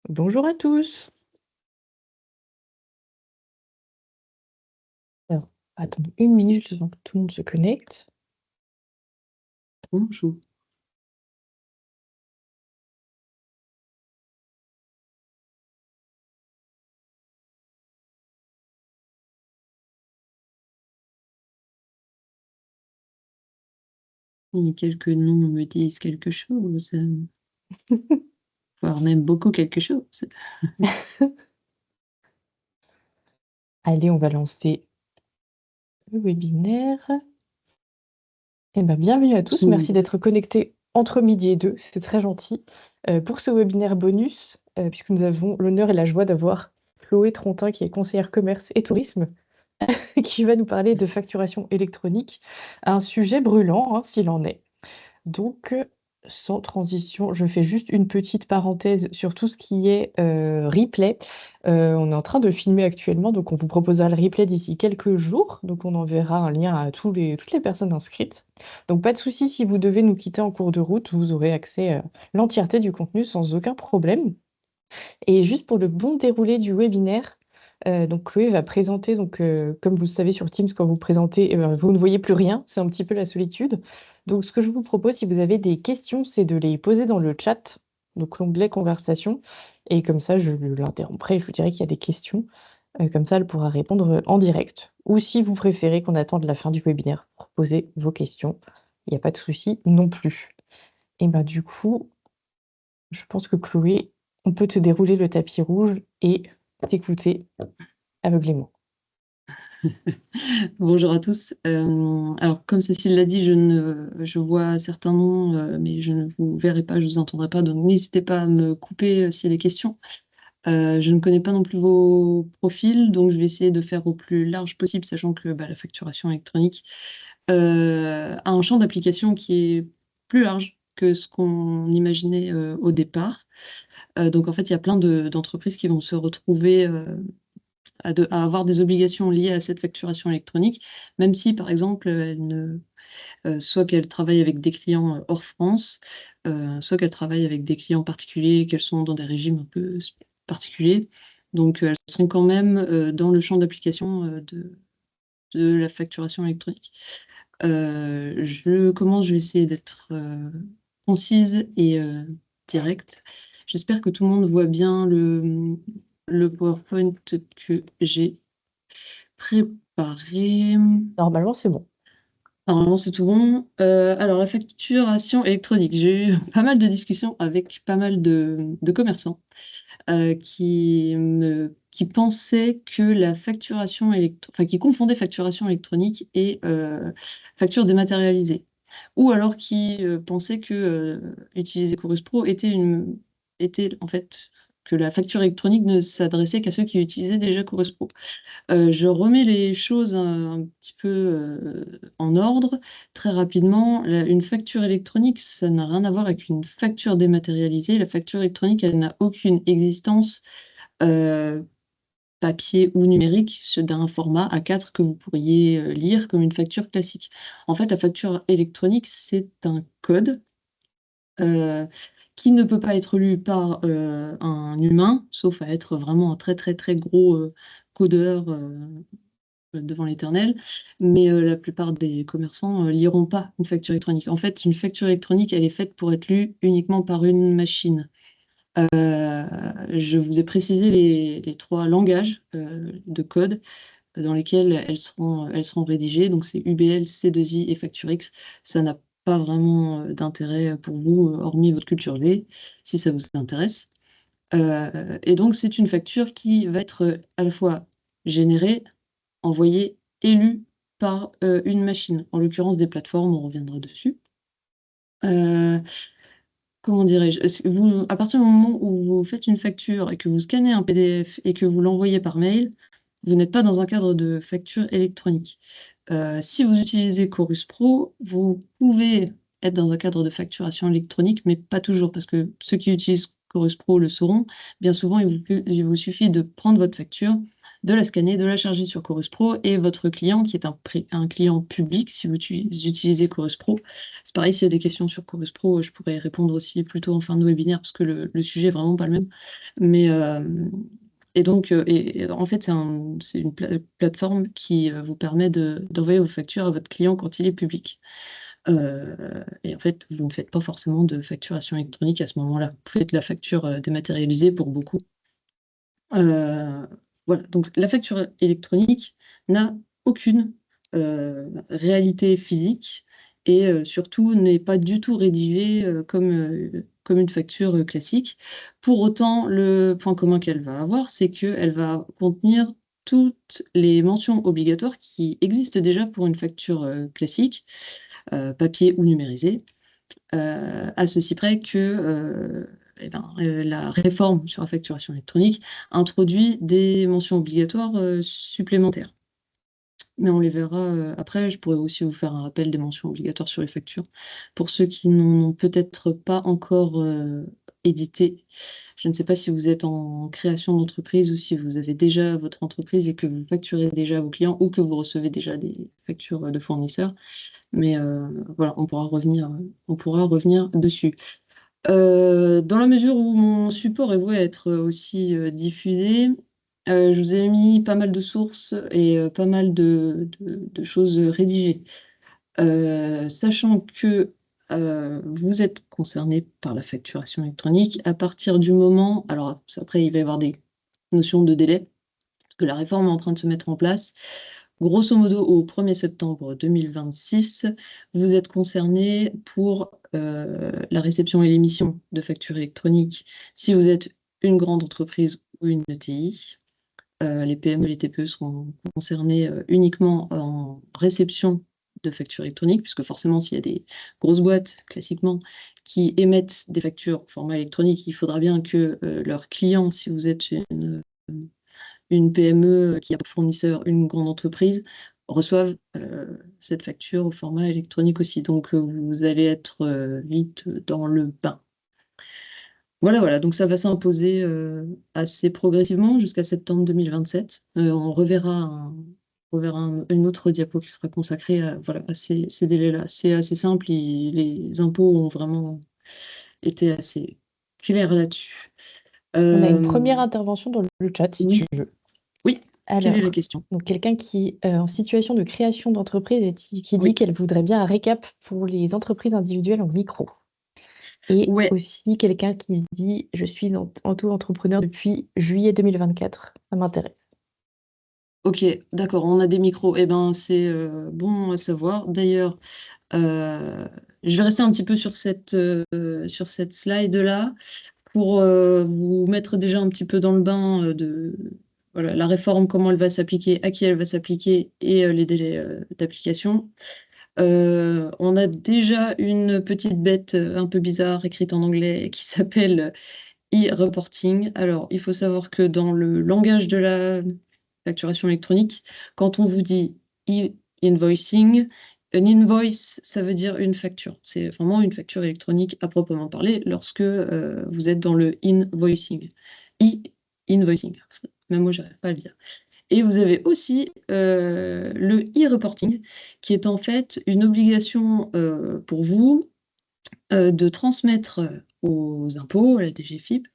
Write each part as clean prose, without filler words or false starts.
Bonjour à tous. Alors, attendez une minute le temps que tout le monde se connecte. Bonjour. Et quelques noms me disent quelque chose, voire même beaucoup quelque chose. Allez, on va lancer le webinaire. Eh ben, bienvenue à tous. Merci d'être connectés entre midi et 2. C'est très gentil. Pour ce webinaire bonus, puisque nous avons l'honneur et la joie d'avoir Chloé Trontin, qui est conseillère commerce et tourisme, qui va nous parler de facturation électronique, un sujet brûlant, hein, s'il en est. Donc, sans transition, je fais juste une petite parenthèse sur tout ce qui est replay. On est en train de filmer actuellement, donc on vous proposera le replay d'ici quelques jours. Donc on enverra un lien à toutes les personnes inscrites. Donc pas de souci, si vous devez nous quitter en cours de route, vous aurez accès à l'entièreté du contenu sans aucun problème. Et juste pour le bon déroulé du webinaire, donc Chloé va présenter, donc, comme vous le savez sur Teams, quand vous présentez, vous ne voyez plus rien, c'est un petit peu la solitude. Donc ce que je vous propose, si vous avez des questions, c'est de les poser dans le chat, donc l'onglet conversation, et comme ça je l'interromprai, je vous dirai qu'il y a des questions. Comme ça, elle pourra répondre en direct. Ou si vous préférez qu'on attende la fin du webinaire pour poser vos questions, il n'y a pas de souci non plus. Et ben du coup, je pense que Chloé, on peut te dérouler le tapis rouge et t'écouter aveuglément. Bonjour à tous. Alors, comme Cécile l'a dit, je vois certains noms, mais je ne vous verrai pas, je ne vous entendrai pas, donc n'hésitez pas à me couper s'il y a des questions. Je ne connais pas non plus vos profils, donc je vais essayer de faire au plus large possible, sachant que la facturation électronique a un champ d'application qui est plus large que ce qu'on imaginait au départ. Donc en fait, il y a plein d'entreprises qui vont se retrouver à avoir des obligations liées à cette facturation électronique, même si, par exemple, soit qu'elles travaillent avec des clients hors France, soit qu'elles travaillent avec des clients particuliers, qu'elles sont dans des régimes un peu particuliers. Donc, elles seront quand même dans le champ d'application de la facturation électronique. Je vais essayer d'être concise et directe. J'espère que tout le monde voit bien le PowerPoint que j'ai préparé. Normalement, c'est bon. Normalement, c'est tout bon. Alors la facturation électronique, j'ai eu pas mal de discussions avec pas mal de commerçants, qui pensaient que la facturation qui confondaient facturation électronique et facture dématérialisée. Ou alors qui, pensaient que, utiliser Chorus Pro était en fait que la facture électronique ne s'adressait qu'à ceux qui utilisaient déjà Chorus Pro. Je remets les choses un petit peu, en ordre. Très rapidement, une facture électronique, ça n'a rien à voir avec une facture dématérialisée. La facture électronique, elle n'a aucune existence, heu, papier ou numérique, d'un format A4 que vous pourriez, lire comme une facture classique. En fait, la facture électronique, c'est un code, heu, qui ne peut pas être lu par, un humain, sauf à être vraiment un très, très, très gros, codeur, devant l'éternel, mais la plupart des commerçants, liront pas une facture électronique. En fait, une facture électronique, elle est faite pour être lue uniquement par une machine. Je vous ai précisé les 3 langages, de code dans lesquels elles seront rédigées, donc c'est UBL, C2I et FactureX. Ça n'a pas vraiment, d'intérêt pour vous, hormis votre culture G, si ça vous intéresse. Et donc c'est une facture qui va être, à la fois générée, envoyé et lu par, une machine, en l'occurrence des plateformes, on reviendra dessus. Heu, Comment dirais-je? À partir du moment où vous faites une facture et que vous scannez un PDF et que vous l'envoyez par mail, vous n'êtes pas dans un cadre de facture électronique. Si vous utilisez Chorus Pro, vous pouvez être dans un cadre de facturation électronique, mais pas toujours, parce que ceux qui utilisent Chorus Pro le sauront. Bien souvent, il vous suffit de prendre votre facture, de la scanner, de la charger sur Chorus Pro, et votre client, qui est un client public, si vous utilisez Chorus Pro, c'est pareil, s'il y a des questions sur Chorus Pro, je pourrais répondre aussi plutôt en fin de webinaire, parce que le sujet est vraiment pas le même. Mais, et donc, en fait, c'est une plateforme qui vous permet d'envoyer vos factures à votre client quand il est public. Et en fait, vous ne faites pas forcément de facturation électronique à ce moment-là. Vous faites la facture dématérialisée pour beaucoup. Voilà, donc la facture électronique n'a aucune réalité physique et surtout n'est pas du tout rédigée comme une facture classique. Pour autant, le point commun qu'elle va avoir, c'est qu'elle va contenir toutes les mentions obligatoires qui existent déjà pour une facture classique, papier ou numérisée, à ceci près que la réforme sur la facturation électronique introduit des mentions obligatoires supplémentaires. Mais on les verra après. Je pourrais aussi vous faire un rappel des mentions obligatoires sur les factures. Pour ceux qui n'ont peut-être pas encore édité, je ne sais pas si vous êtes en création d'entreprise ou si vous avez déjà votre entreprise et que vous facturez déjà à vos clients ou que vous recevez déjà des factures de fournisseurs. Mais voilà, on pourra revenir dessus. Dans la mesure où mon support est voué à être aussi diffusé, je vous ai mis pas mal de sources et pas mal de choses rédigées. Sachant que vous êtes concerné par la facturation électronique, à partir du moment, alors après il va y avoir des notions de délai, parce que la réforme est en train de se mettre en place. Grosso modo, au 1er septembre 2026, vous êtes concerné pour la réception et l'émission de factures électroniques si vous êtes une grande entreprise ou une ETI. Les PME et les TPE seront concernés uniquement en réception de factures électroniques, puisque forcément, s'il y a des grosses boîtes, classiquement, qui émettent des factures au format électronique, il faudra bien que leurs clients, si vous êtes une PME qui a pour fournisseur une grande entreprise, reçoivent cette facture au format électronique aussi. Donc, vous allez être vite dans le bain. Voilà, voilà. Donc, ça va s'imposer assez progressivement jusqu'à septembre 2027. On reverra une autre diapo qui sera consacrée à, voilà, à ces délais-là. C'est assez simple. Les impôts ont vraiment été assez clairs là-dessus. On a une première intervention dans le chat, si tu Oui, veux. oui. Quelle est la Alors, question? donc quelqu'un qui est en situation de création d'entreprise et qui dit Oui. qu'elle voudrait bien un récap pour les entreprises individuelles en micro. Et Ouais, aussi quelqu'un qui dit je suis auto-entrepreneur depuis juillet 2024. Ça m'intéresse. ok, d'accord, on a des micros. Eh ben, c'est bon à savoir. D'ailleurs, je vais rester un petit peu sur cette slide-là pour vous mettre déjà un petit peu dans le bain de voilà, la réforme, comment elle va s'appliquer, à qui elle va s'appliquer et les délais d'application. On a déjà une petite bête un peu bizarre écrite en anglais qui s'appelle e-reporting. Alors, il faut savoir que dans le langage de la facturation électronique, quand on vous dit e-invoicing, un invoice, ça veut dire une facture. C'est vraiment une facture électronique à proprement parler lorsque vous êtes dans le invoicing. E-invoicing. Même moi, j'arrive pas à le dire. Et vous avez aussi le e-reporting, qui est en fait une obligation pour vous de transmettre aux impôts, à la DGFiP,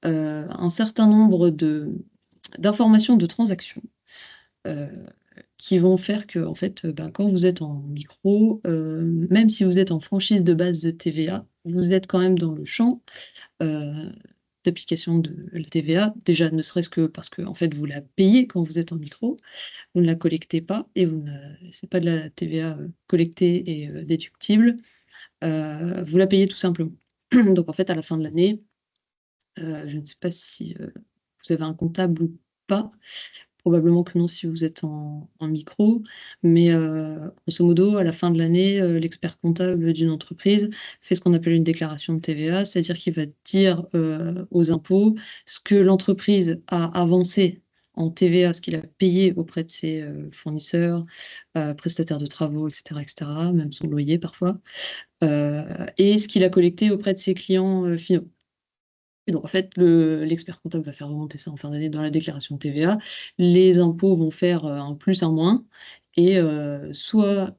un certain nombre d'informations de transactions euh, qui vont faire que, en fait, ben, quand vous êtes en micro, même si vous êtes en franchise de base de TVA, vous êtes quand même dans le champ euh, d'application de la TVA, déjà ne serait-ce que parce que en fait, vous la payez quand vous êtes en micro, vous ne la collectez pas et c'est pas de la TVA collectée et déductible, vous la payez tout simplement. Donc en fait, à la fin de l'année, je ne sais pas si vous avez un comptable ou pas. Probablement que non si vous êtes en micro, mais grosso modo, à la fin de l'année, l'expert comptable d'une entreprise fait ce qu'on appelle une déclaration de TVA, c'est-à-dire qu'il va dire aux impôts ce que l'entreprise a avancé en TVA, ce qu'il a payé auprès de ses fournisseurs, prestataires de travaux, etc., etc., même son loyer parfois, et ce qu'il a collecté auprès de ses clients finaux. Et donc, en fait, l'expert comptable va faire remonter ça en fin d'année dans la déclaration de TVA. Les impôts vont faire un plus, un moins, et soit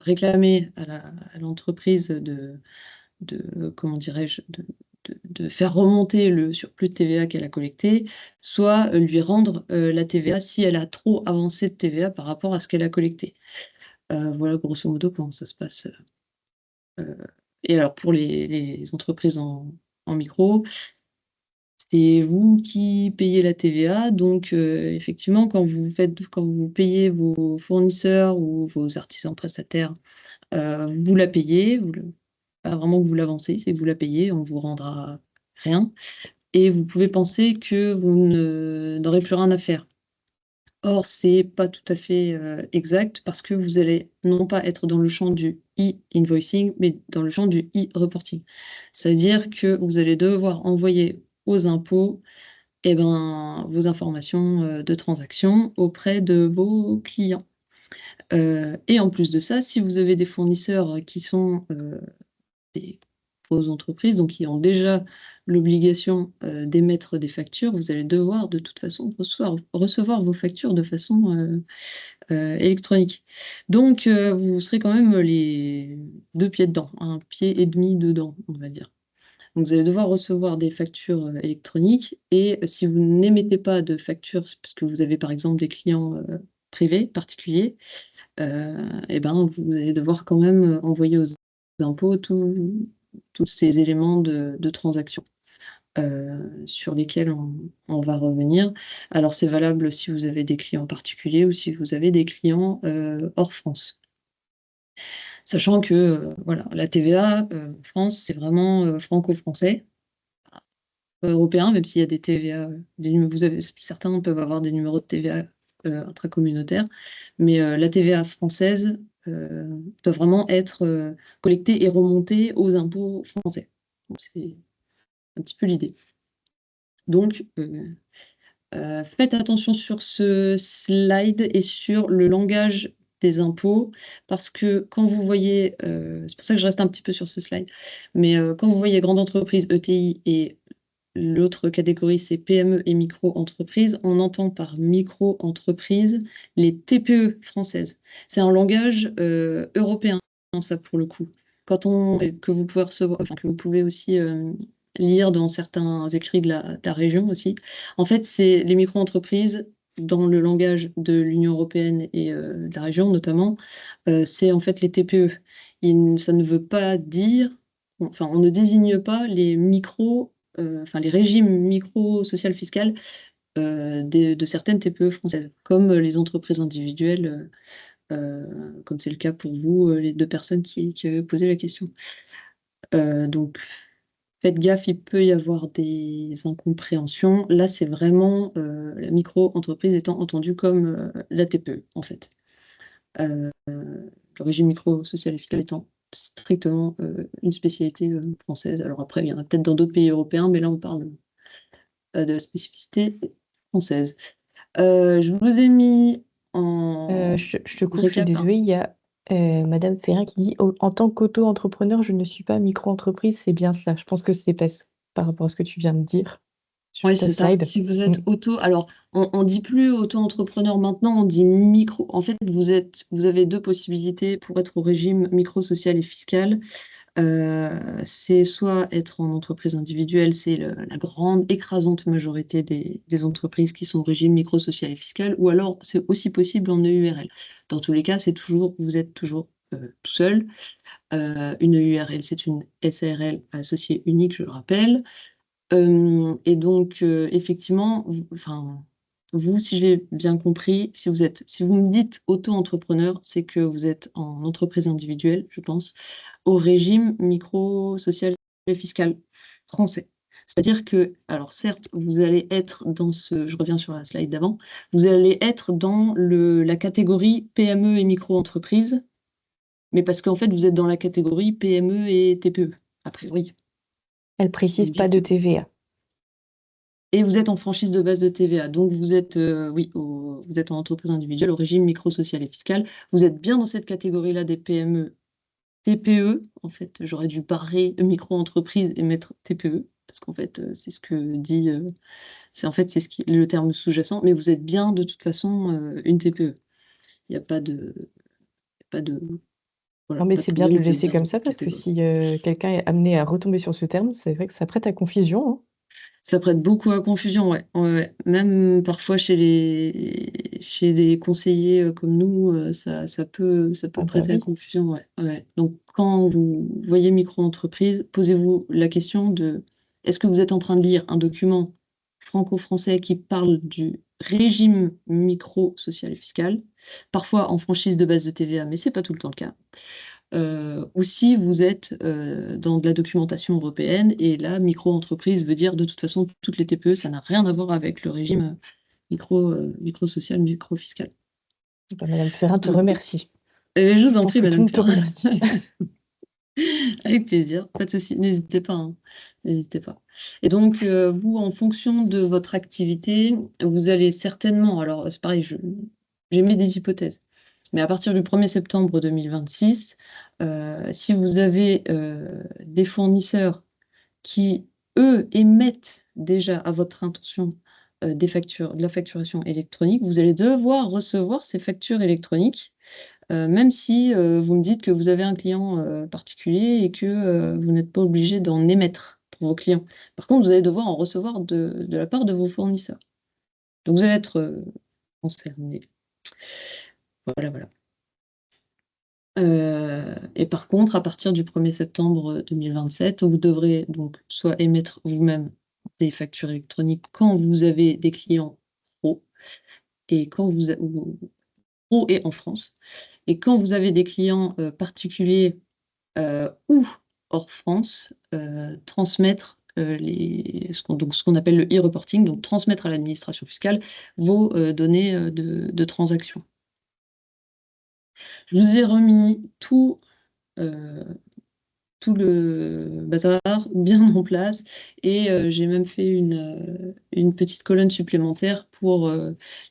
réclamer à l'entreprise comment dirais-je, de faire remonter le surplus de TVA qu'elle a collecté, soit lui rendre la TVA si elle a trop avancé de TVA par rapport à ce qu'elle a collecté. Voilà grosso modo comment ça se passe. Et alors pour les entreprises en micro, c'est vous qui payez la TVA. Donc effectivement, quand vous payez vos fournisseurs ou vos artisans prestataires, vous la payez, pas vraiment que vous l'avancez, c'est que vous la payez, on vous rendra rien. Et vous pouvez penser que vous n'aurez plus rien à faire. Or, c'est pas tout à fait exact, parce que vous allez non pas être dans le champ du e-invoicing, mais dans le champ du e-reporting. C'est-à-dire que vous allez devoir envoyer aux impôts vos informations de transaction auprès de vos clients. Et en plus de ça, si vous avez des fournisseurs qui sont des grosses entreprises, donc qui ont déjà l'obligation d'émettre des factures, vous allez devoir de toute façon recevoir vos factures de façon électronique. Donc vous serez quand même les deux pieds dedans, un pied et demi dedans, on va dire. Donc vous allez devoir recevoir des factures électroniques, et si vous n'émettez pas de factures, parce que vous avez par exemple des clients privés, particuliers, vous allez devoir quand même envoyer aux impôts tous ces éléments de transaction sur lesquels on va revenir. Alors c'est valable si vous avez des clients particuliers ou si vous avez des clients hors France. Sachant que voilà, la TVA en France, c'est vraiment franco-français, européen, même s'il y a des TVA, certains peuvent avoir des numéros de TVA intracommunautaires, mais la TVA française doit vraiment être collectée et remontée aux impôts français. Donc, c'est un petit peu l'idée. Donc, faites attention sur ce slide et sur le langage des impôts, parce que quand vous voyez, c'est pour ça que je reste un petit peu sur ce slide, mais quand vous voyez grande entreprise, ETI, et l'autre catégorie, c'est PME et micro-entreprises, on entend par micro-entreprise les TPE françaises. C'est un langage européen, ça, pour le coup. Que vous pouvez recevoir, enfin, que vous pouvez aussi lire dans certains écrits de la région aussi. En fait, c'est les micro-entreprises dans le langage de l'Union européenne et de la région notamment, c'est en fait les TPE. Ça ne veut pas dire, enfin, on ne désigne pas les les régimes micro-social fiscal de certaines TPE françaises, comme les entreprises individuelles, comme c'est le cas pour vous, les deux personnes qui avaient posé la question. Donc, faites gaffe, il peut y avoir des incompréhensions. Là, c'est vraiment la micro-entreprise étant entendue comme la TPE, en fait. Le régime micro-social et fiscal étant strictement une spécialité française. Alors après, il y en a peut-être dans d'autres pays européens, mais là, on parle de la spécificité française. Je vous ai mis en Je te coupe, je suis récap. désolée, il y a Madame Ferrin qui dit en tant qu'auto-entrepreneur, je ne suis pas micro-entreprise, c'est bien cela. Je pense que c'est par rapport à ce que tu viens de dire sur Oui, ta c'est ça. slide. Si vous Mm. êtes alors on dit plus auto-entrepreneur maintenant, on dit micro. En fait, vous avez deux possibilités pour être au régime micro, social et fiscal. C'est soit être en entreprise individuelle, c'est la grande écrasante majorité des entreprises qui sont au régime micro, social et fiscal, ou alors c'est aussi possible en EURL. Dans tous les cas, vous êtes toujours tout seul. Une EURL, c'est une SARL associée unique, je le rappelle. Et donc, effectivement, vous, si j'ai bien compris, si vous me dites auto-entrepreneur, c'est que vous êtes en entreprise individuelle, je pense, au régime micro, social et fiscal français. C'est-à-dire que, alors certes, vous allez être je reviens sur la slide d'avant, vous allez être dans la catégorie PME et micro-entreprise, mais parce qu'en fait, vous êtes dans la catégorie PME et TPE, a priori. Elle Ce qui veut précise pas dire de que TVA. Et vous êtes en franchise de base de TVA, donc vous êtes, vous êtes en entreprise individuelle au régime micro, social et fiscal. Vous êtes bien dans cette catégorie-là des PME, TPE. En fait, j'aurais dû barrer micro-entreprise et mettre TPE, parce qu'en fait, c'est ce que dit, c'est en fait, c'est le terme sous-jacent, mais vous êtes bien de toute façon une TPE. Il n'y a pas de, voilà, Non, mais pas de c'est bien de problème, le vous êtes laisser bien comme ça parce que catégorie. si quelqu'un est amené à retomber sur ce terme, c'est vrai que ça prête à confusion, hein. Ça prête beaucoup à confusion, ouais. Ouais, ouais. Même parfois chez des conseillers comme nous, ça peut Ah bah prêter à oui. confusion, ouais. Ouais. Donc, quand vous voyez micro-entreprise, posez-vous la question de est-ce que vous êtes en train de lire un document franco-français qui parle du régime micro-social et fiscal, parfois en franchise de base de TVA, mais c'est pas tout le temps le cas. Ou si vous êtes dans de la documentation européenne, et là, micro-entreprise veut dire de toute façon toutes les TPE, ça n'a rien à voir avec le régime micro-social, micro-fiscal. Bah, Madame Ferrin te Donc, remercie. je vous Je en pense prie, que tout le Madame monde te Ferrat. remercie. Avec plaisir, pas de souci, n'hésitez pas, hein. N'hésitez pas. Et donc, vous, en fonction de votre activité, vous allez certainement, alors c'est pareil, j'ai mis des hypothèses, mais à partir du 1er septembre 2026, si vous avez des fournisseurs qui, eux, émettent déjà à votre intention de la facturation électronique, vous allez devoir recevoir ces factures électroniques, même si vous me dites que vous avez un client particulier et que vous n'êtes pas obligé d'en émettre pour vos clients. Par contre, vous allez devoir en recevoir de la part de vos fournisseurs. Donc, vous allez être concerné. Voilà, voilà. Et par contre, à partir du 1er septembre 2027, vous devrez donc soit émettre vous-même des factures électroniques quand vous avez des clients pro et quand pro et en France. Et quand vous avez des clients particuliers ou hors France, transmettre ce qu'on appelle le e-reporting, donc transmettre à l'administration fiscale vos données de transaction. Je vous ai remis euh, tout le bazar bien en place, et j'ai même fait une petite colonne supplémentaire pour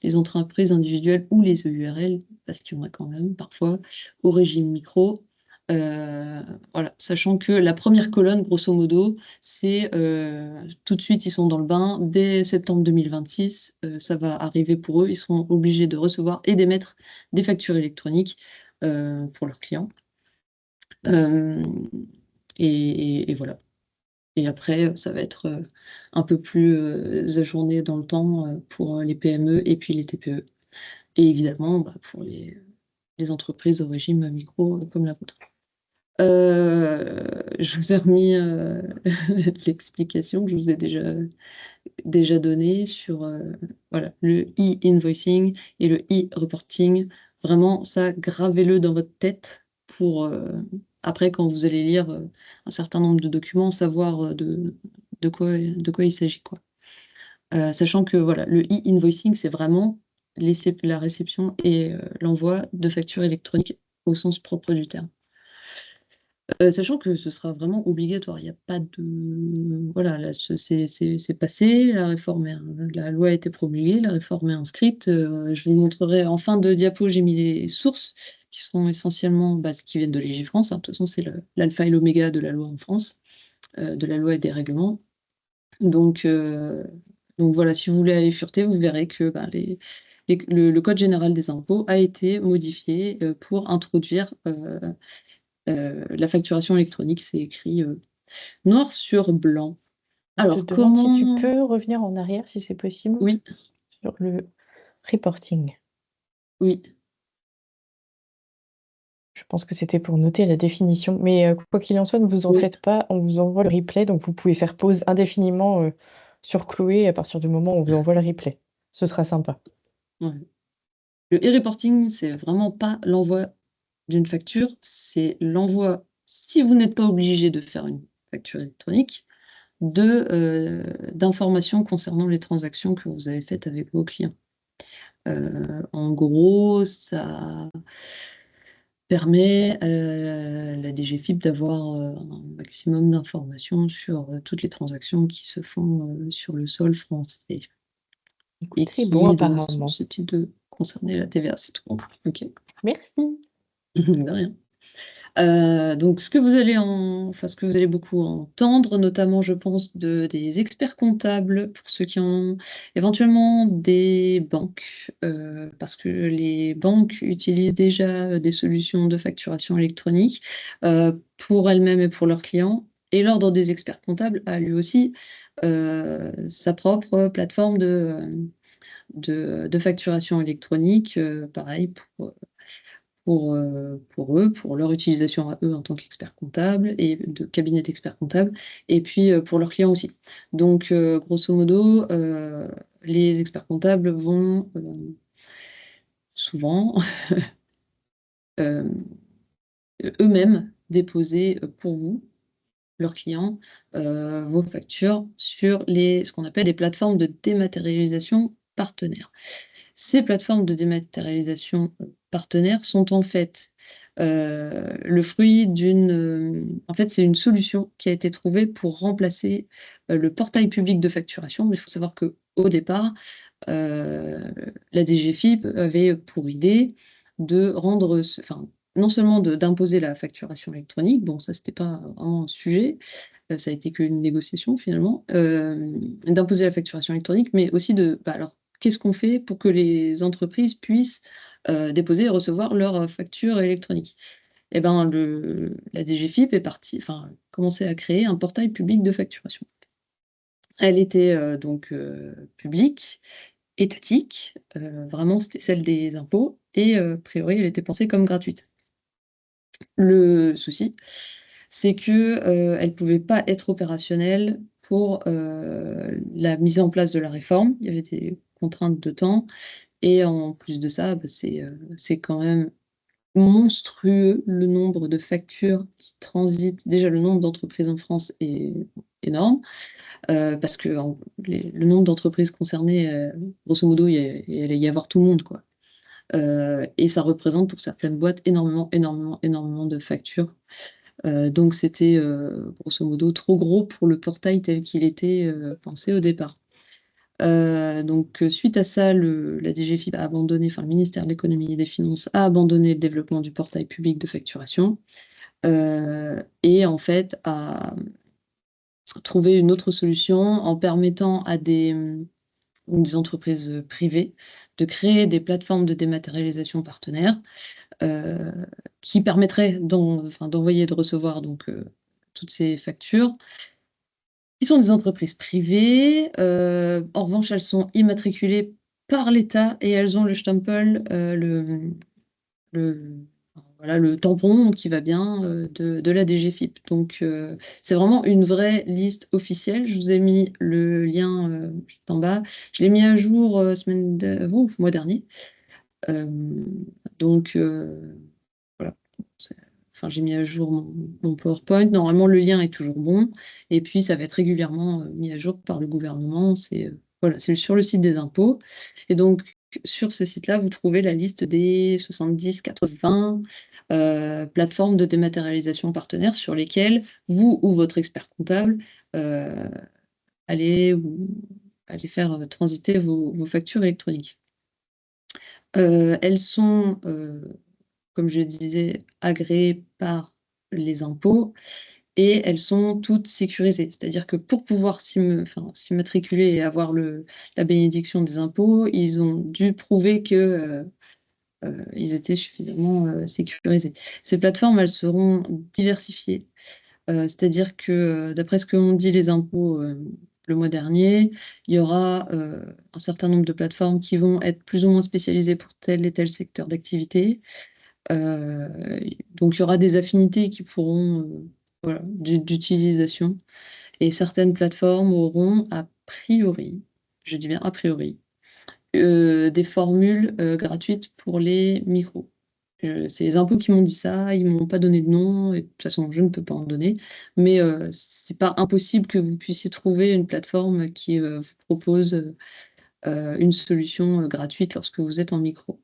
les entreprises individuelles ou les EURL, parce qu'il y en a quand même parfois, au régime micro. Voilà, sachant que la première colonne, grosso modo, c'est tout de suite, ils sont dans le bain. Dès septembre 2026, ça va arriver pour eux. Ils seront obligés de recevoir et d'émettre des factures électroniques pour leurs clients. Euh, et voilà. Et après, ça va être un peu plus ajourné dans le temps pour les PME et puis les TPE. Et évidemment, bah, pour les entreprises au régime micro comme la vôtre. Je vous ai remis l'explication que je vous ai déjà donnée sur voilà, le e-invoicing et le e-reporting. Vraiment, ça, gravez-le dans votre tête pour après, quand vous allez lire un certain nombre de documents, savoir de quoi il s'agit, quoi. Sachant que voilà, le e-invoicing, c'est vraiment la réception et l'envoi de factures électroniques au sens propre du terme. Sachant que ce sera vraiment obligatoire. Il y a pas de voilà, là, c'est passé, la loi a été promulguée, la réforme est inscrite. Je vous montrerai en fin de diapo, j'ai mis les sources qui sont essentiellement, qui viennent de Légifrance, hein. De toute façon, c'est l'alpha et l'oméga de la loi en France, de la loi et des règlements. Donc voilà, si vous voulez aller fureter, vous verrez que le code général des impôts a été modifié pour introduire la facturation électronique. C'est écrit noir sur blanc. Je te Alors, demande si tu comment... peux revenir en arrière, si c'est possible, Oui, sur le reporting. oui, Je pense que c'était pour noter la définition. Mais quoi qu'il en soit, ne vous en oui. faites pas, on vous envoie le replay, donc vous pouvez faire pause indéfiniment sur Chloé à partir du moment où on vous envoie le replay. Ce sera sympa. Ouais. Le e-reporting, c'est vraiment pas l'envoi d'une facture, c'est l'envoi, si vous n'êtes pas obligé de faire une facture électronique, d'informations concernant les transactions que vous avez faites avec vos clients. En gros, ça permet à la DGFiP d'avoir un maximum d'informations sur toutes les transactions qui se font sur le sol français et Écoute, c'est bon qui donc sont apparemment. susceptibles de concerner la TVA. C'est tout bon. Ok, Merci. de rien. Donc, ce que vous allez beaucoup entendre, notamment, je pense, des experts comptables, pour ceux qui en ont, éventuellement des banques, parce que les banques utilisent déjà des solutions de facturation électronique pour elles-mêmes et pour leurs clients. Et l'Ordre des experts comptables a lui aussi sa propre plateforme de facturation électronique, pareil, pour eux, pour leur utilisation à eux en tant qu'experts comptables et de cabinet d'experts comptables, et puis pour leurs clients aussi. Donc, grosso modo, les experts comptables vont souvent euh, eux-mêmes déposer pour vous, leurs clients, vos factures sur ce qu'on appelle des plateformes de dématérialisation partenaires. Ces plateformes de dématérialisation partenaires sont en fait le fruit en fait, c'est une solution qui a été trouvée pour remplacer le portail public de facturation. Il faut savoir qu'au départ, la DGFiP avait pour idée de rendre, enfin, non seulement d'imposer la facturation électronique, bon, ça, c'était pas vraiment un sujet, ça a été qu'une négociation finalement, d'imposer la facturation électronique, mais aussi alors, qu'est-ce qu'on fait pour que les entreprises puissent déposer et recevoir leurs factures électroniques? Eh ben, la DGFiP commençait à créer un portail public de facturation. Elle était donc publique, étatique, vraiment c'était celle des impôts, et a priori elle était pensée comme gratuite. Le souci, c'est qu'elle ne pouvait pas être opérationnelle pour la mise en place de la réforme. Il y avait des contraintes de temps, et en plus de ça, c'est quand même monstrueux le nombre de factures qui transitent. Déjà, le nombre d'entreprises en France est énorme, parce que le nombre d'entreprises concernées, grosso modo, il allait y avoir tout le monde, quoi. Et ça représente pour certaines boîtes énormément, énormément, énormément de factures. Donc c'était grosso modo trop gros pour le portail tel qu'il était pensé au départ. Donc suite à ça, la DGFiP a abandonné, enfin le ministère de l'économie et des finances a abandonné le développement du portail public de facturation, et en fait a trouvé une autre solution en permettant à des entreprises privées de créer des plateformes de dématérialisation partenaires, qui permettraient d'envoyer et de recevoir donc toutes ces factures. Ils sont des entreprises privées, en revanche, elles sont immatriculées par l'État et elles ont le Stempel, le voilà, le tampon qui va bien, de la DGFiP. Donc, c'est vraiment une vraie liste officielle. Je vous ai mis le lien, juste en bas. Je l'ai mis à jour, mois dernier. Donc, voilà. Enfin, j'ai mis à jour mon PowerPoint. Normalement, le lien est toujours bon. Et puis, ça va être régulièrement mis à jour par le gouvernement. Voilà, c'est sur le site des impôts. Et donc, sur ce site-là, vous trouvez la liste des 70-80 plateformes de dématérialisation partenaires sur lesquelles vous ou votre expert comptable euh, allez, allez faire transiter vos factures électroniques. Elles sont, comme je disais, agréées par les impôts, et elles sont toutes sécurisées. C'est-à-dire que pour pouvoir s'immatriculer et avoir la bénédiction des impôts, ils ont dû prouver que ils étaient suffisamment sécurisés. Ces plateformes, elles seront diversifiées. C'est-à-dire que, d'après ce qu'ont dit les impôts le mois dernier, il y aura un certain nombre de plateformes qui vont être plus ou moins spécialisées pour tel et tel secteur d'activité. Donc il y aura des affinités qui pourront, voilà, d'utilisation, et certaines plateformes auront a priori, je dis bien a priori, des formules gratuites pour les micros. C'est les impôts qui m'ont dit ça, ils m'ont pas donné de nom, et de toute façon je ne peux pas en donner, mais c'est pas impossible que vous puissiez trouver une plateforme qui vous propose une solution gratuite lorsque vous êtes en micro.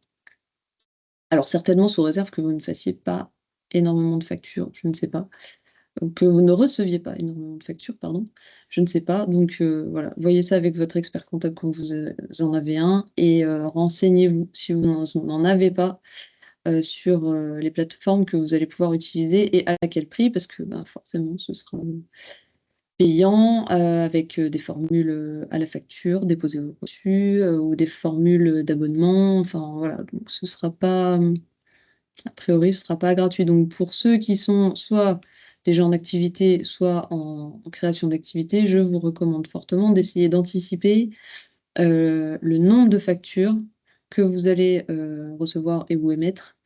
Alors certainement sous réserve que vous ne fassiez pas énormément de factures, je ne sais pas, ou que vous ne receviez pas énormément de factures, pardon, je ne sais pas. Donc voilà, voyez ça avec votre expert comptable quand vous en avez un, et renseignez-vous si vous n'en avez pas. sur les plateformes que vous allez pouvoir utiliser et à quel prix, parce que forcément, ce sera payant, avec des formules à la facture, déposées au reçu, ou des formules d'abonnement. Enfin, voilà, donc ce sera pas, a priori, ce sera pas gratuit. Donc pour ceux qui sont soit déjà en activité, soit en création d'activité, je vous recommande fortement d'essayer d'anticiper le nombre de factures que vous allez recevoir et ou émettre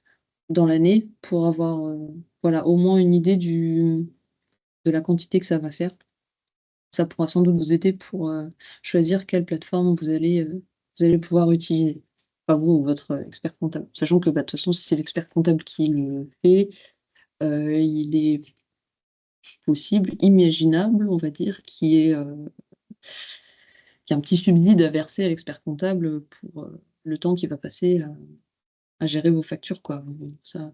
dans l'année pour avoir voilà, au moins une idée de la quantité que ça va faire. Ça pourra sans doute vous aider pour choisir quelle plateforme vous allez pouvoir utiliser. Enfin, vous ou votre expert comptable. Sachant que de toute façon, si c'est l'expert comptable qui le fait, il est possible, imaginable, on va dire, qu'il y ait un petit subside à verser à l'expert comptable pour le temps qu'il va passer à gérer vos factures, quoi. Ça,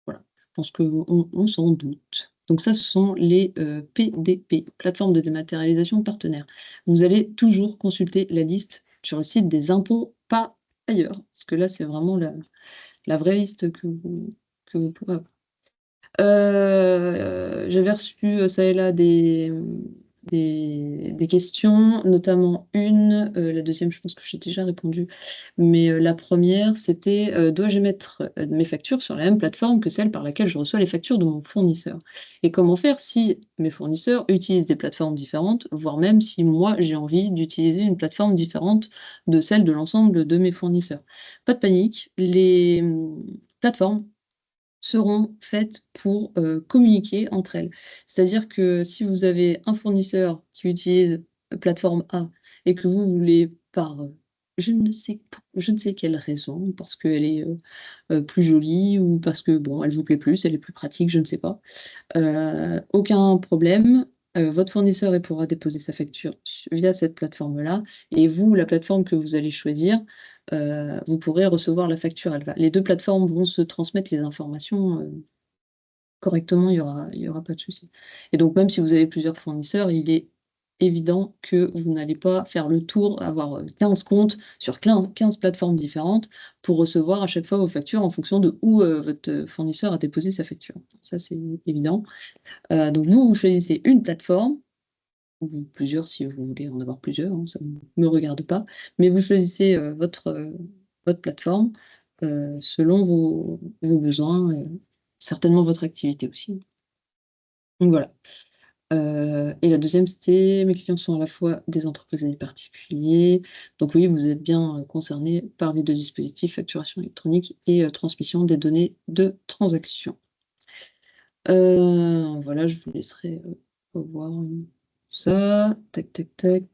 voilà, je pense qu'on s'en doute. Donc ça, ce sont les PDP, plateformes de dématérialisation partenaires. Vous allez toujours consulter la liste sur le site des impôts, pas ailleurs, parce que là, c'est vraiment la vraie liste que vous pourrez avoir. J'avais reçu, ça et là des questions, notamment une, la deuxième, je pense que j'ai déjà répondu, mais la première, c'était, dois-je émettre, mes factures sur la même plateforme que celle par laquelle je reçois les factures de mon fournisseur? Et comment faire si mes fournisseurs utilisent des plateformes différentes, voire même si moi, j'ai envie d'utiliser une plateforme différente de celle de l'ensemble de mes fournisseurs? Pas de panique, les, plateformes seront faites pour communiquer entre elles. C'est-à-dire que si vous avez un fournisseur qui utilise plateforme A et que vous voulez par, je ne sais quelle raison, parce qu'elle est, plus jolie ou parce que bon, elle vous plaît plus, elle est plus pratique, je ne sais pas. Aucun problème, votre fournisseur, il pourra déposer sa facture via cette plateforme-là et vous, la plateforme que vous allez choisir, vous pourrez recevoir la facture. Les 2 plateformes vont se transmettre les informations, correctement, il y aura pas de souci. Et donc même si vous avez plusieurs fournisseurs, il est évident que vous n'allez pas faire le tour, avoir, 15 comptes sur 15 plateformes différentes pour recevoir à chaque fois vos factures en fonction de où, votre fournisseur a déposé sa facture. Ça, c'est évident. Donc vous choisissez une plateforme, ou plusieurs si vous voulez en avoir plusieurs, hein, ça ne me regarde pas, mais vous choisissez, votre plateforme, selon vos besoins, certainement votre activité aussi. Donc voilà. Et la deuxième, c'était: «Mes clients sont à la fois des entreprises et des particuliers». Donc oui, vous êtes bien, concernés par les 2 dispositifs, facturation électronique et transmission des données de transaction. Voilà, je vous laisserai, revoir, ça. Tac, tac, tac.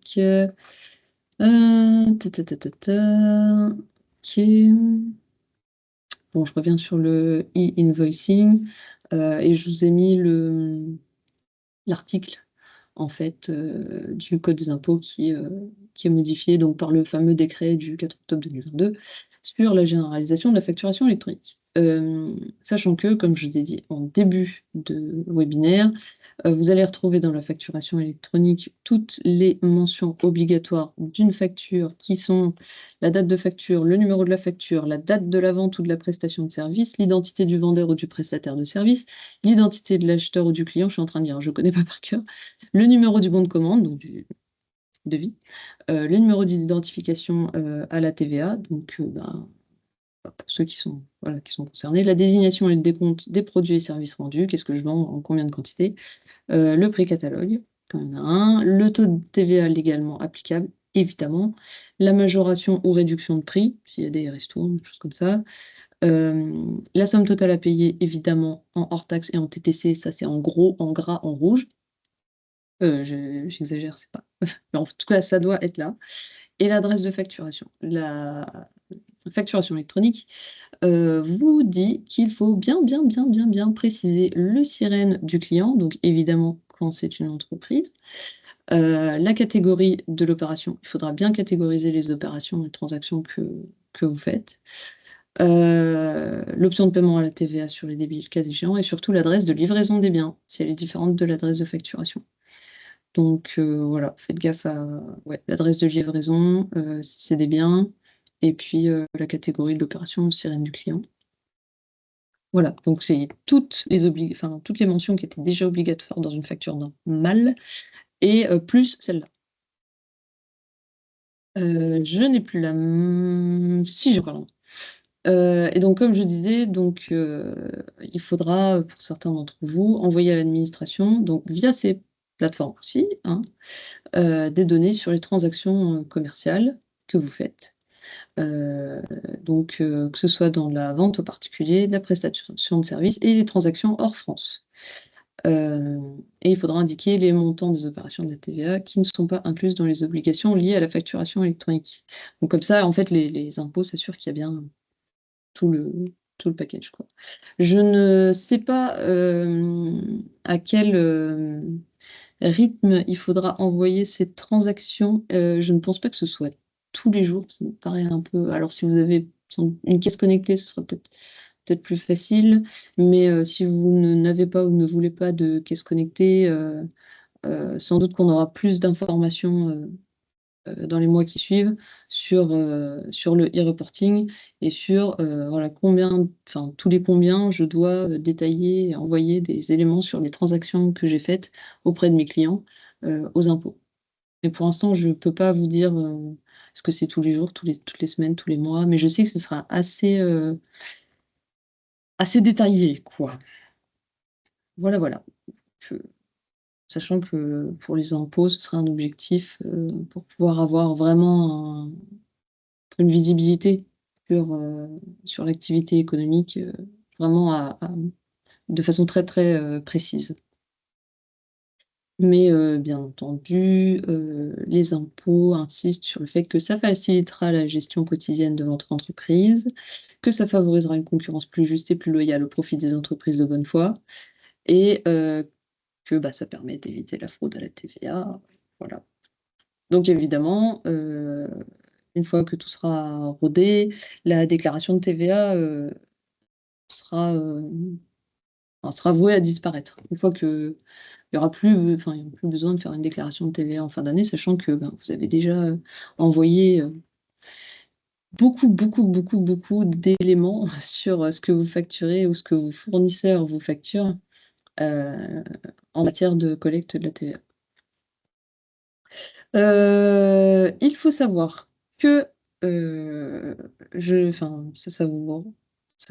Ta ta ta ta ta. OK. Bon, je reviens sur le e-invoicing, et je vous ai mis l'article, en fait, du code des impôts qui est modifié donc par le fameux décret du 4 octobre 2022 sur la généralisation de la facturation électronique. Sachant que, comme je l'ai dit en début de webinaire, vous allez retrouver dans la facturation électronique toutes les mentions obligatoires d'une facture qui sont la date de facture, le numéro de la facture, la date de la vente ou de la prestation de service, l'identité du vendeur ou du prestataire de service, l'identité de l'acheteur ou du client, je suis en train de lire, je ne connais pas par cœur, le numéro du bon de commande, donc du devis, le numéro d'identification, à la TVA, donc pour ceux qui sont, voilà, qui sont concernés, la désignation et le décompte des produits et services vendus, qu'est-ce que je vends, en combien de quantité, le prix catalogue, quand il y en a un, le taux de TVA légalement applicable, évidemment, la majoration ou réduction de prix, s'il y a des restos, des choses comme ça, la somme totale à payer, évidemment, en hors taxe et en TTC, ça c'est en gros, en gras, en rouge. J'exagère, c'est pas mais en tout cas, ça doit être là et l'adresse de facturation. La facturation électronique, vous dit qu'il faut bien, bien, bien, bien, bien préciser le SIREN du client, donc évidemment quand c'est une entreprise, la catégorie de l'opération. Il faudra bien catégoriser les opérations, les transactions que vous faites. L'option de paiement à la TVA sur les débits, le cas échéant et surtout l'adresse de livraison des biens, si elle est différente de l'adresse de facturation. Donc voilà, faites gaffe à ouais, l'adresse de livraison, si c'est des biens et puis, la catégorie de l'opération, sirène du client. Voilà, donc c'est toutes les mentions qui étaient déjà obligatoires dans une facture normale et plus celle-là. Je n'ai plus la si, j'ai encore la main. Et donc comme je disais, donc il faudra, pour certains d'entre vous, envoyer à l'administration, donc via ces plateformes aussi, hein, des données sur les transactions, commerciales que vous faites. Donc que ce soit dans la vente aux particuliers, la prestation de services et les transactions hors France. Et il faudra indiquer les montants des opérations de la TVA qui ne sont pas incluses dans les obligations liées à la facturation électronique. Donc comme ça, en fait, les impôts s'assurent qu'il y a bien tout le package, quoi. Je ne sais pas, à quel, rythme il faudra envoyer ces transactions. Je ne pense pas que ce soit tous les jours, ça me paraît un peu alors si vous avez une caisse connectée, ce sera peut-être plus facile, mais si vous n'avez pas ou ne voulez pas de caisse connectée, sans doute qu'on aura plus d'informations, dans les mois qui suivent sur le e-reporting et sur voilà, tous les combien je dois détailler et envoyer des éléments sur les transactions que j'ai faites auprès de mes clients aux impôts. Mais pour l'instant, je ne peux pas vous dire est-ce que c'est tous les jours, toutes les semaines, tous les mois, mais je sais que ce sera assez détaillé, quoi. Voilà, voilà. Sachant que pour les impôts, ce sera un objectif pour pouvoir avoir vraiment une visibilité sur l'activité économique, vraiment de façon très, très précise. Mais bien entendu, les impôts insistent sur le fait que ça facilitera la gestion quotidienne de votre entreprise, que ça favorisera une concurrence plus juste et plus loyale au profit des entreprises de bonne foi et que, bah, ça permet d'éviter la fraude à la TVA, voilà. Donc évidemment, une fois que tout sera rodé, la déclaration de TVA, sera, sera vouée à disparaître. Une fois qu'il y aura plus, il y aura plus besoin de faire une déclaration de TVA en fin d'année, sachant que, ben, vous avez déjà, envoyé, beaucoup, beaucoup, beaucoup, beaucoup d'éléments sur, ce que vous facturez ou ce que vos fournisseurs vous facturent, en matière de collecte de la TVA. Il faut savoir que, ça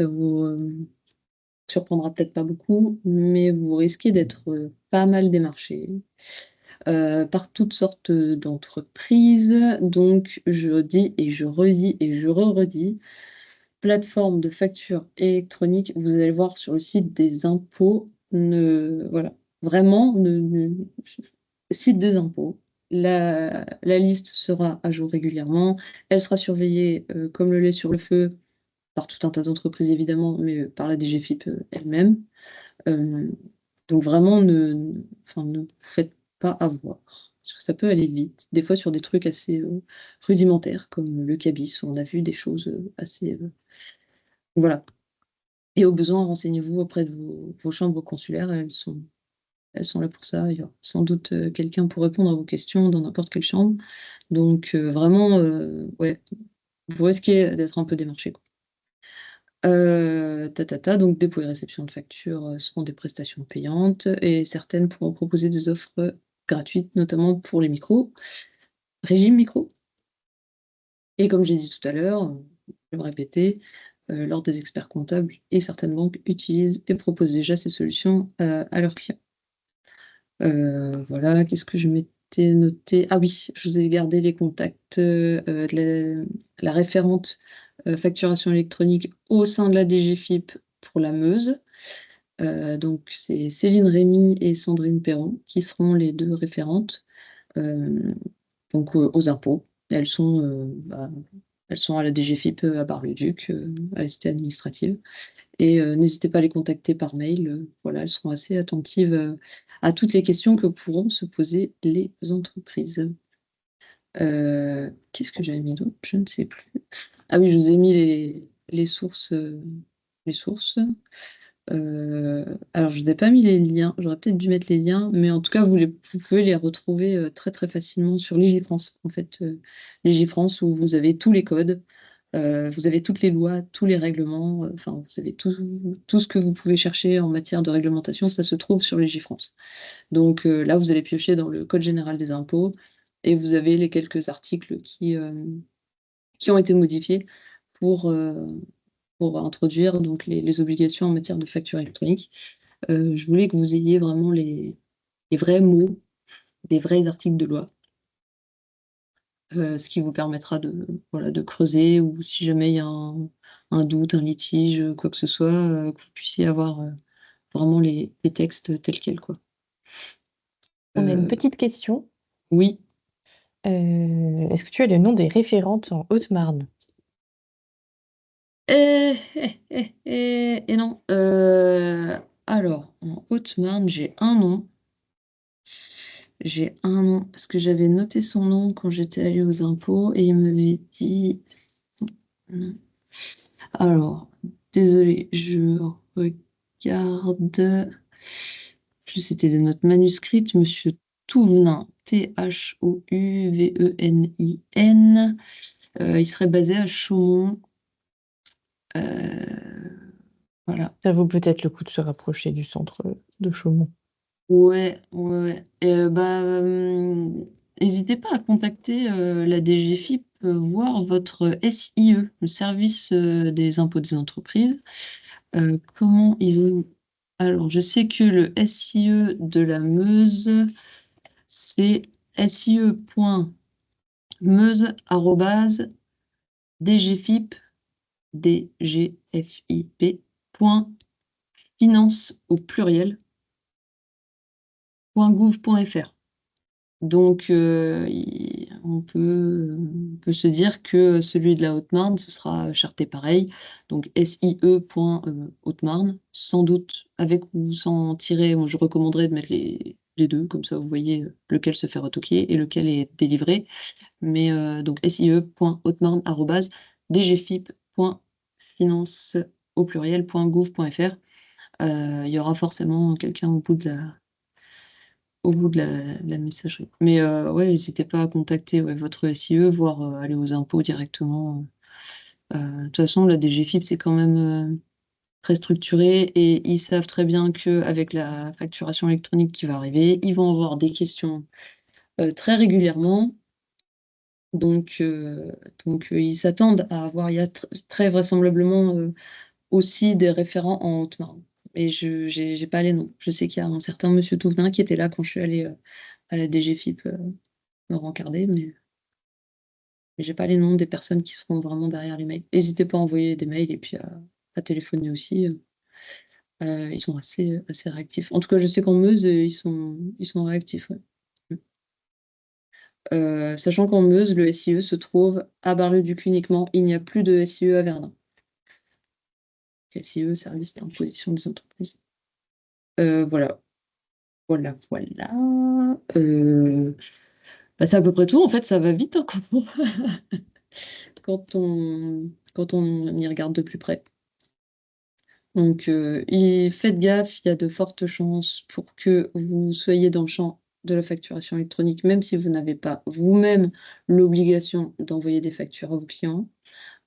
vous surprendra peut-être pas beaucoup, mais vous risquez d'être, pas mal démarché, par toutes sortes, d'entreprises. Donc je dis et je redis et je redis, plateforme de facture électronique, vous allez voir sur le site des impôts, voilà, vraiment site des impôts. La liste sera à jour régulièrement. Elle sera surveillée, comme le lait sur le feu, par tout un tas d'entreprises évidemment, mais par la DGFiP, elle-même. Donc vraiment ne vous faites pas avoir, parce que ça peut aller vite. Des fois sur des trucs assez, rudimentaires comme le cabis, où on a vu des choses, assez, voilà. Et au besoin, renseignez-vous auprès de vos chambres consulaires, elles sont là pour ça. Il y aura sans doute, quelqu'un pour répondre à vos questions dans n'importe quelle chambre. Donc vraiment, ouais, vous risquez d'être un peu démarché, quoi. Donc dépôt et réception de factures, seront des prestations payantes et certaines pourront proposer des offres gratuites, notamment pour les micros, régime micro. Et comme j'ai dit tout à l'heure, je vais me répéter, lors des experts comptables et certaines banques utilisent et proposent déjà ces solutions, à leurs clients. Voilà, qu'est-ce que je m'étais noté? Ah oui, je vous ai gardé les contacts, de la référente, facturation électronique au sein de la DGFiP pour la Meuse. Donc c'est Céline Rémy et Sandrine Perron qui seront les 2 référentes, donc aux impôts. Elles sont à la DGFiP, à Bar-le-Duc, à la cité administrative. Et n'hésitez pas à les contacter par mail, voilà, elles seront assez attentives, à toutes les questions que pourront se poser les entreprises. Qu'est-ce que j'avais mis d'autre? Je ne sais plus. Ah oui, je vous ai mis les sources, les sources. Alors je vous ai pas mis les liens, j'aurais peut-être dû mettre les liens, mais en tout cas vous pouvez les retrouver, très, très facilement sur Légifrance. En fait, Légifrance où vous avez tous les codes, Vous avez toutes les lois, tous les règlements, enfin, vous avez tout ce que vous pouvez chercher en matière de réglementation, ça se trouve sur Légifrance. Donc là, vous allez piocher dans le Code général des impôts et vous avez les quelques articles qui ont été modifiés pour, pour introduire donc les obligations en matière de facture électronique. Je voulais que vous ayez vraiment les vrais mots, des vrais articles de loi, ce qui vous permettra de, voilà, de creuser ou si jamais il y a un doute, un litige, quoi que ce soit, que vous puissiez avoir vraiment les textes tels quels, quoi. On a une Euh, petite question. oui. Est-ce que tu as le nom des référentes en Haute-Marne? Et non. Alors, en Haute-Marne, j'ai un nom. J'ai un nom, parce que j'avais noté son nom quand j'étais allée aux impôts et il m'avait dit. Non. Alors, désolé, je regarde. Plus c'était des notes manuscrites, Monsieur Touvenin, Thouvenin. Il serait basé à Chaumont. Voilà. Ça vaut peut-être le coup de se rapprocher du centre de Chaumont. Ouais, ouais, ouais. N'hésitez pas à contacter la DGFiP, voir votre SIE, le service des impôts des entreprises. Comment ils ont. Alors, je sais que le SIE de la Meuse, c'est sie.meuse@dgfip, dgfip.finance au pluriel, .gouv.fr. Donc, on peut se dire que celui de la Haute-Marne, ce sera charté pareil. Donc, sie.Haute-Marne, sans doute avec ou sans tirer. Moi, je recommanderais de mettre les deux, comme ça vous voyez lequel se fait retoquer et lequel est délivré. Mais donc, sie.haute-marne@dgfip.finance au pluriel .gouv.fr. Il y aura forcément quelqu'un au bout de la messagerie. Mais ouais, n'hésitez pas à contacter votre SIE, voire aller aux impôts directement. De toute façon, la DGFiP, c'est quand même très structuré et ils savent très bien qu'avec la facturation électronique qui va arriver, ils vont avoir des questions très régulièrement. Donc, ils s'attendent à avoir, il y a très vraisemblablement aussi des référents en Haute-Marne. Et je j'ai pas les noms. Je sais qu'il y a un certain monsieur Touvenin qui était là quand je suis allée à la DGFiP me rencarder, mais j'ai pas les noms des personnes qui seront vraiment derrière les mails. N'hésitez pas à envoyer des mails et puis à téléphoner aussi. Ils sont assez réactifs. En tout cas, je sais qu'en Meuse, ils sont réactifs, ouais. Sachant qu'en Meuse, le SIE se trouve à Bar-le-Duc uniquement. Il n'y a plus de SIE à Verdun. SIE, service d'imposition des entreprises. Voilà. Voilà, voilà. Bah, c'est à peu près tout. En fait, ça va vite, hein, quand on y regarde de plus près. Donc, faites gaffe, il y a de fortes chances pour que vous soyez dans le champ de la facturation électronique, même si vous n'avez pas vous-même l'obligation d'envoyer des factures à vos clients.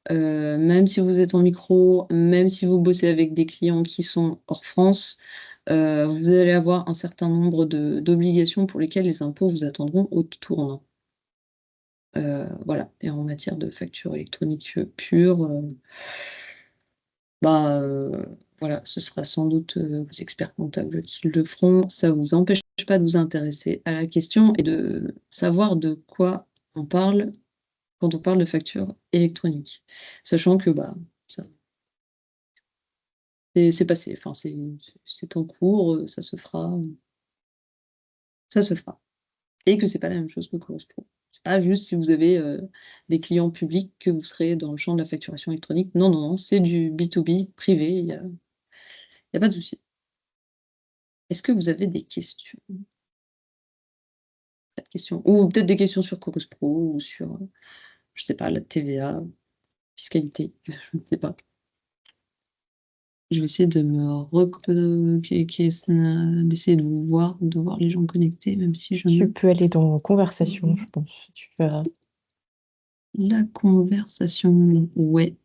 Même si vous êtes en micro, même si vous bossez avec des clients qui sont hors France, vous allez avoir un certain nombre d'obligations pour lesquelles les impôts vous attendront au tournant. Voilà. Et en matière de facture électronique pure, bah, voilà, ce sera sans doute vos experts comptables qui le feront. Ça vous empêche pas de vous intéresser à la question et de savoir de quoi on parle quand on parle de facture électronique. Sachant que bah, ça c'est passé, enfin c'est en cours, ça se fera. Et que c'est pas la même chose que Chorus Pro. C'est pas juste si vous avez des clients publics que vous serez dans le champ de la facturation électronique. Non, non, non, c'est du B2B privé, il y a pas de souci. Est-ce que vous avez des questions? Pas de questions? Ou peut-être des questions sur Chorus Pro ou sur, je sais pas, la TVA, fiscalité, je ne sais pas. Je vais essayer de d'essayer de voir les gens connectés, même si je Tu ne. peux aller dans conversation, je pense. Tu verras. La conversation, ouais,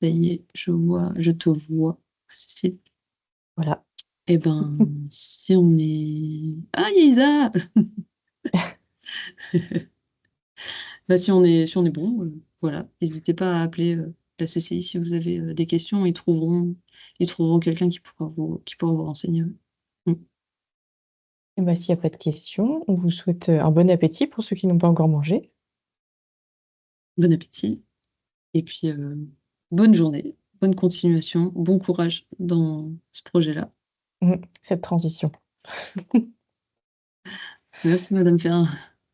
ça y est, je te vois, Cécile. Voilà. Eh ben, si on est... Ah, il y a Isa! Bah, si on est bon, voilà, n'hésitez pas à appeler la CCI si vous avez des questions, ils trouveront quelqu'un qui pourra vous renseigner. Mm. Et bah, s'il n'y a pas de questions, on vous souhaite un bon appétit pour ceux qui n'ont pas encore mangé. Bon appétit, et puis bonne journée, bonne continuation, bon courage dans ce projet-là. Cette transition. Merci Madame Ferrin,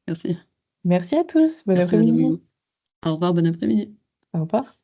merci. Merci à tous. Bon Merci Madame après-midi. Hugo. Au revoir, bon après-midi. Au revoir.